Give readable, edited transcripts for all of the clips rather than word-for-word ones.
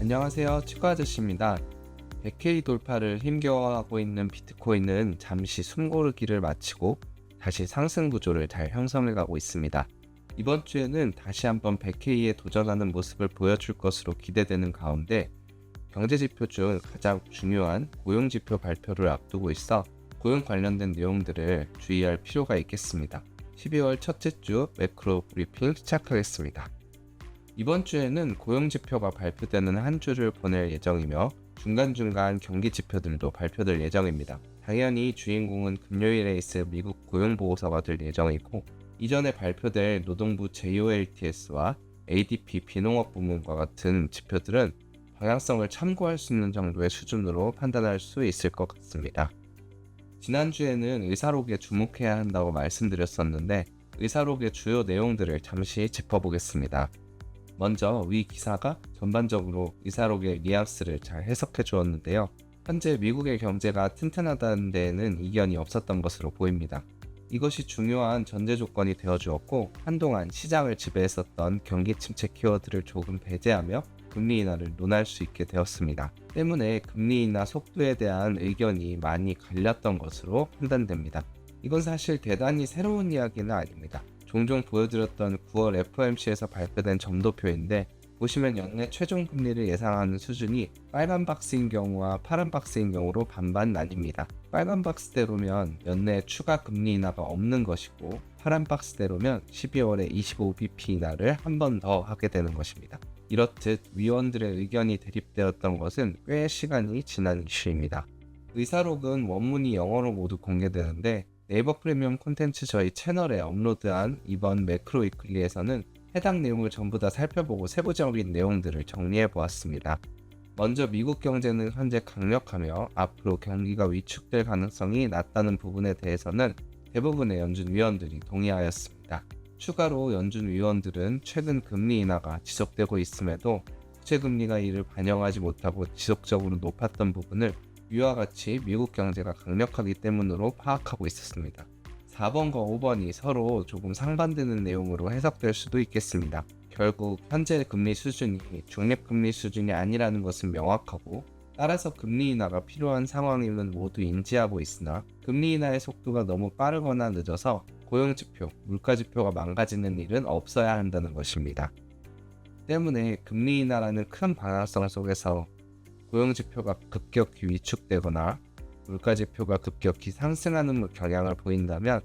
안녕하세요. 치과 아저씨입니다. 100K 돌파를 힘겨워하고 있는 비트코인은 잠시 숨고르기를 마치고 다시 상승 구조를 잘 형성해 가고 있습니다. 이번 주에는 다시 한번 100K에 도전하는 모습을 보여줄 것으로 기대되는 가운데 경제 지표 중 가장 중요한 고용 지표 발표를 앞두고 있어 고용 관련된 내용들을 주의할 필요가 있겠습니다. 12월 첫째 주 매크로 브리핑 시작하겠습니다. 이번 주에는 고용 지표가 발표되는 한 주를 보낼 예정이며 중간중간 경기 지표들도 발표될 예정입니다. 당연히 주인공은 금요일에 있을 미국 고용보고서가 될 예정이고 이전에 발표될 노동부 JOLTS와 ADP 비농업 부문과 같은 지표들은 방향성을 참고할 수 있는 정도의 수준으로 판단할 수 있을 것 같습니다. 지난주에는 의사록에 주목해야 한다고 말씀드렸었는데 의사록의 주요 내용들을 잠시 짚어보겠습니다. 먼저 위 기사가 전반적으로 의사록의 뉘앙스를 잘 해석해 주었는데요. 현재 미국의 경제가 튼튼하다는 데에는 이견이 없었던 것으로 보입니다. 이것이 중요한 전제 조건이 되어 주었고 한동안 시장을 지배했었던 경기 침체 키워드를 조금 배제하며 금리 인하를 논할 수 있게 되었습니다. 때문에 금리 인하 속도에 대한 의견이 많이 갈렸던 것으로 판단됩니다. 이건 사실 대단히 새로운 이야기는 아닙니다. 종종 보여드렸던 9월 FOMC에서 발표된 점도표인데 보시면 연내 최종 금리를 예상하는 수준이 빨간 박스인 경우와 파란 박스인 경우로 반반 나뉩니다. 빨간 박스대로면 연내 추가 금리 인하가 없는 것이고 파란 박스대로면 12월에 25bp 인하를 한 번 더 하게 되는 것입니다. 이렇듯 위원들의 의견이 대립되었던 것은 꽤 시간이 지난 이슈입니다. 의사록은 원문이 영어로 모두 공개되는데 네이버 프리미엄 콘텐츠 저희 채널에 업로드한 이번 매크로 위클리에서는 해당 내용을 전부 다 살펴보고 세부적인 내용들을 정리해 보았습니다. 먼저 미국 경제는 현재 강력하며 앞으로 경기가 위축될 가능성이 낮다는 부분에 대해서는 대부분의 연준 위원들이 동의하였습니다. 추가로 연준 위원들은 최근 금리 인하가 지속되고 있음에도 국채금리가 이를 반영하지 못하고 지속적으로 높았던 부분을 위와 같이 미국 경제가 강력하기 때문으로 파악하고 있었습니다. 4번과 5번이 서로 조금 상반되는 내용으로 해석될 수도 있겠습니다. 결국 현재 금리 수준이 중립금리 수준이 아니라는 것은 명확하고 따라서 금리 인하가 필요한 상황임은 모두 인지하고 있으나 금리 인하의 속도가 너무 빠르거나 늦어서 고용지표, 물가지표가 망가지는 일은 없어야 한다는 것입니다. 때문에 금리 인하라는 큰 방향성 속에서 고용지표가 급격히 위축되거나 물가지표가 급격히 상승하는 경향을 보인다면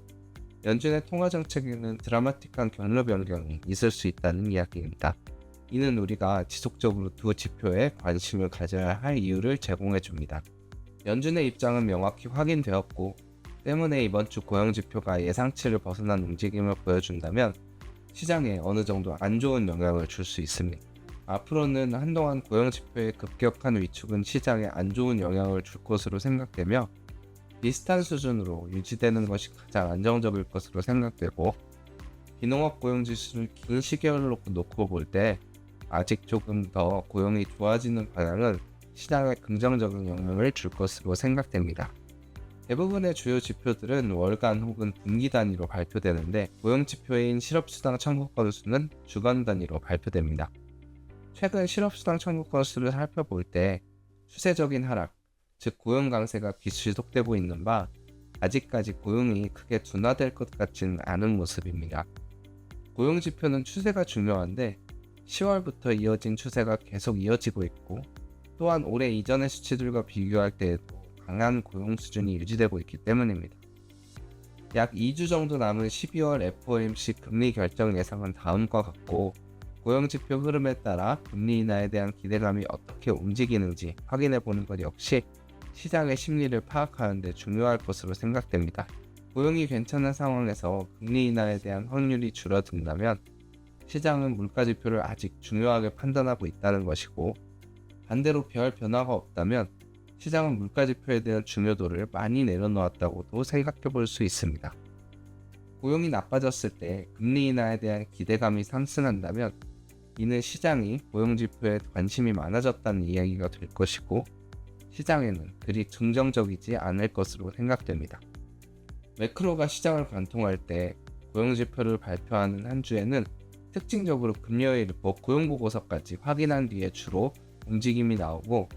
연준의 통화정책에는 드라마틱한 경로 변경이 있을 수 있다는 이야기입니다. 이는 우리가 지속적으로 두 지표에 관심을 가져야 할 이유를 제공해 줍니다. 연준의 입장은 명확히 확인되었고 때문에 이번 주 고용지표가 예상치를 벗어난 움직임을 보여준다면 시장에 어느 정도 안 좋은 영향을 줄 수 있습니다. 앞으로는 한동안 고용지표의 급격한 위축은 시장에 안 좋은 영향을 줄 것으로 생각되며 비슷한 수준으로 유지되는 것이 가장 안정적일 것으로 생각되고 비농업 고용지수를 긴 시계열로 놓고 볼 때 아직 조금 더 고용이 좋아지는 방향은 시장에 긍정적인 영향을 줄 것으로 생각됩니다. 대부분의 주요 지표들은 월간 혹은 분기 단위로 발표되는데 고용지표인 실업수당 청구 건수는 주간 단위로 발표됩니다. 최근 실업수당 청구 건수를 살펴볼 때 추세적인 하락, 즉 고용 강세가 지속되고 있는 바 아직까지 고용이 크게 둔화될 것 같지는 않은 모습입니다. 고용 지표는 추세가 중요한데 10월부터 이어진 추세가 계속 이어지고 있고 또한 올해 이전의 수치들과 비교할 때에도 강한 고용 수준이 유지되고 있기 때문입니다. 약 2주 정도 남은 12월 FOMC 금리 결정 예상은 다음과 같고 고용지표 흐름에 따라 금리 인하에 대한 기대감이 어떻게 움직이는지 확인해 보는 것 역시 시장의 심리를 파악하는 데 중요할 것으로 생각됩니다. 고용이 괜찮은 상황에서 금리 인하에 대한 확률이 줄어든다면 시장은 물가지표를 아직 중요하게 판단하고 있다는 것이고 반대로 별 변화가 없다면 시장은 물가지표에 대한 중요도를 많이 내려놓았다고도 생각해 볼 수 있습니다. 고용이 나빠졌을 때 금리 인하에 대한 기대감이 상승한다면 이는 시장이 고용지표에 관심이 많아졌다는 이야기가 될 것이고 시장에는 그리 긍정적이지 않을 것으로 생각됩니다. 매크로가 시장을 관통할 때 고용지표를 발표하는 한 주에는 특징적으로 금요일 고용보고서까지 확인한 뒤에 주로 움직임이 나오고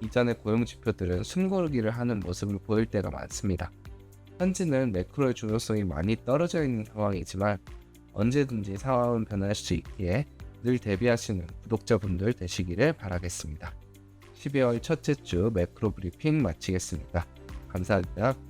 이전의 고용 지표들은 숨고르기를 하는 모습을 보일 때가 많습니다. 현재는 매크로의 중요성이 많이 떨어져 있는 상황이지만 언제든지 상황은 변할 수 있기에 늘 대비하시는 구독자분들 되시기를 바라겠습니다. 12월 첫째 주 매크로 브리핑 마치겠습니다. 감사합니다.